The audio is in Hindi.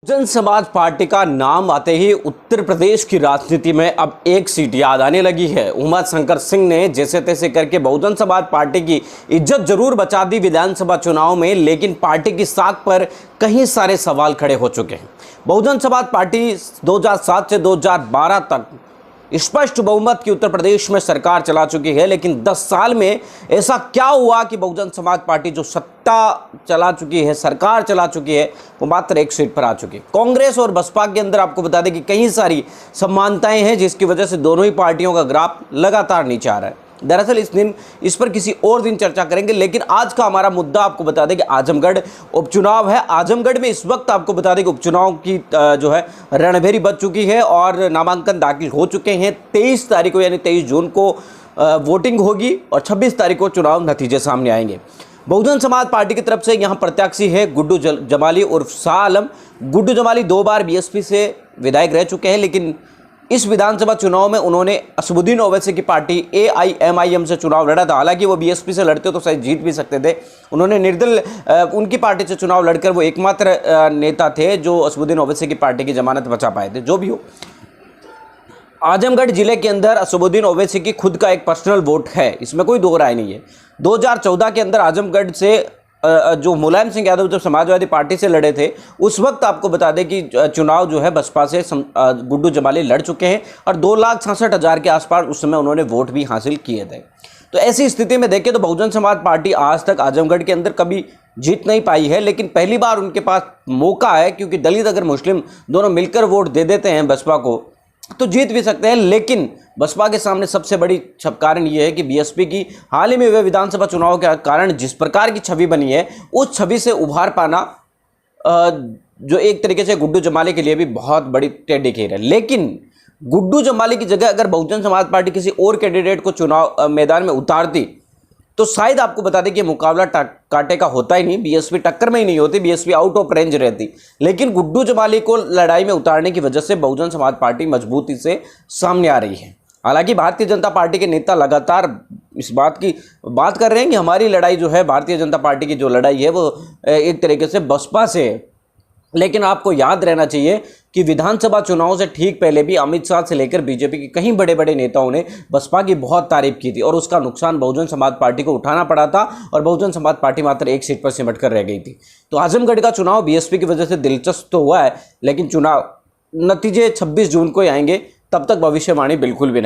बहुजन समाज पार्टी का नाम आते ही उत्तर प्रदेश की राजनीति में अब एक सीट याद आने लगी है। उमा शंकर सिंह ने जैसे तैसे करके बहुजन समाज पार्टी की इज्जत जरूर बचा दी विधानसभा चुनाव में, लेकिन पार्टी की साख पर कई सारे सवाल खड़े हो चुके हैं। बहुजन समाज पार्टी 2007 से 2012 तक स्पष्ट बहुमत की उत्तर प्रदेश में सरकार चला चुकी है, लेकिन 10 साल में ऐसा क्या हुआ कि बहुजन समाज पार्टी जो सत्ता चला चुकी है, सरकार चला चुकी है, वो मात्र एक सीट पर आ चुकी है। कांग्रेस और बसपा के अंदर आपको बता दें कि कई सारी समानताएं हैं, जिसकी वजह से दोनों ही पार्टियों का ग्राफ लगातार नीचे आ रहा है। दरअसल इस पर किसी और दिन चर्चा करेंगे, लेकिन आज का हमारा मुद्दा आपको बता दें कि आजमगढ़ उपचुनाव है। आजमगढ़ में इस वक्त आपको बता दें कि उपचुनाव की जो है रणभेरी बज चुकी है और नामांकन दाखिल हो चुके हैं। 23 तारीख को यानी 23 जून को वोटिंग होगी और 26 तारीख को चुनाव नतीजे सामने आएंगे। बहुजन समाज पार्टी की तरफ से यहाँ प्रत्याशी है गुड्डू जमाली उर्फ शाह आलम। गुड्डू जमाली 2 बार बीएसपी से विधायक रह चुके हैं, लेकिन इस विधानसभा चुनाव में उन्होंने असदुद्दीन ओवैसी की पार्टी AIMIM से चुनाव लड़ा था। हालांकि वो बीएसपी से लड़ते तो शायद जीत भी सकते थे। उन्होंने निर्दल उनकी पार्टी से चुनाव लड़कर वो एकमात्र नेता थे जो असदुद्दीन ओवैसी की पार्टी की जमानत बचा पाए थे। जो भी हो, आजमगढ़ जिले के अंदर असदुद्दीन ओवैसी की खुद का एक पर्सनल वोट है, इसमें कोई दो राय नहीं है। 2014 के अंदर आजमगढ़ से जो मुलायम सिंह यादव जब समाजवादी पार्टी से लड़े थे, उस वक्त आपको बता दें कि चुनाव जो है बसपा से गुड्डू जमाली लड़ चुके हैं और 2,66,000 के आसपास उस समय उन्होंने वोट भी हासिल किए थे। तो ऐसी स्थिति में देखें तो बहुजन समाज पार्टी आज तक आजमगढ़ के अंदर कभी जीत नहीं पाई है, लेकिन पहली बार उनके पास मौका है, क्योंकि दलित अगर मुस्लिम दोनों मिलकर वोट दे देते हैं बसपा को तो जीत भी सकते हैं। लेकिन बसपा के सामने सबसे बड़ी कारण ये है कि बीएसपी की हाल ही में हुए विधानसभा चुनाव के कारण जिस प्रकार की छवि बनी है, उस छवि से उभार पाना जो एक तरीके से गुड्डू जमाली के लिए भी बहुत बड़ी टेढ़ी खीर है। लेकिन गुड्डू जमाली की जगह अगर बहुजन समाज पार्टी किसी और कैंडिडेट को चुनाव मैदान में उतारती तो शायद आपको बता दें कि मुकाबला कांटे का होता ही नहीं, बीएसपी टक्कर में ही नहीं होती, बीएसपी आउट ऑफ रेंज रहती। लेकिन गुड्डू जमाली को लड़ाई में उतारने की वजह से बहुजन समाज पार्टी मजबूती से सामने आ रही है। हालांकि भारतीय जनता पार्टी के नेता लगातार इस बात की बात कर रहे हैं कि हमारी लड़ाई जो है, भारतीय जनता पार्टी की जो लड़ाई है वो एक तरीके से बसपा से है। लेकिन आपको याद रहना चाहिए कि विधानसभा चुनाव से ठीक पहले भी अमित शाह से लेकर बीजेपी के कई बड़े बड़े नेताओं ने बसपा की बहुत तारीफ की थी और उसका नुकसान बहुजन समाज पार्टी को उठाना पड़ा था और बहुजन समाज पार्टी मात्र एक सीट पर सिमट कर रह गई थी। तो आजमगढ़ का चुनाव बीएसपी की वजह से दिलचस्प तो हुआ है, लेकिन चुनाव नतीजे 26 जून को ही आएंगे, तब तक भविष्यवाणी बिल्कुल भी नहीं।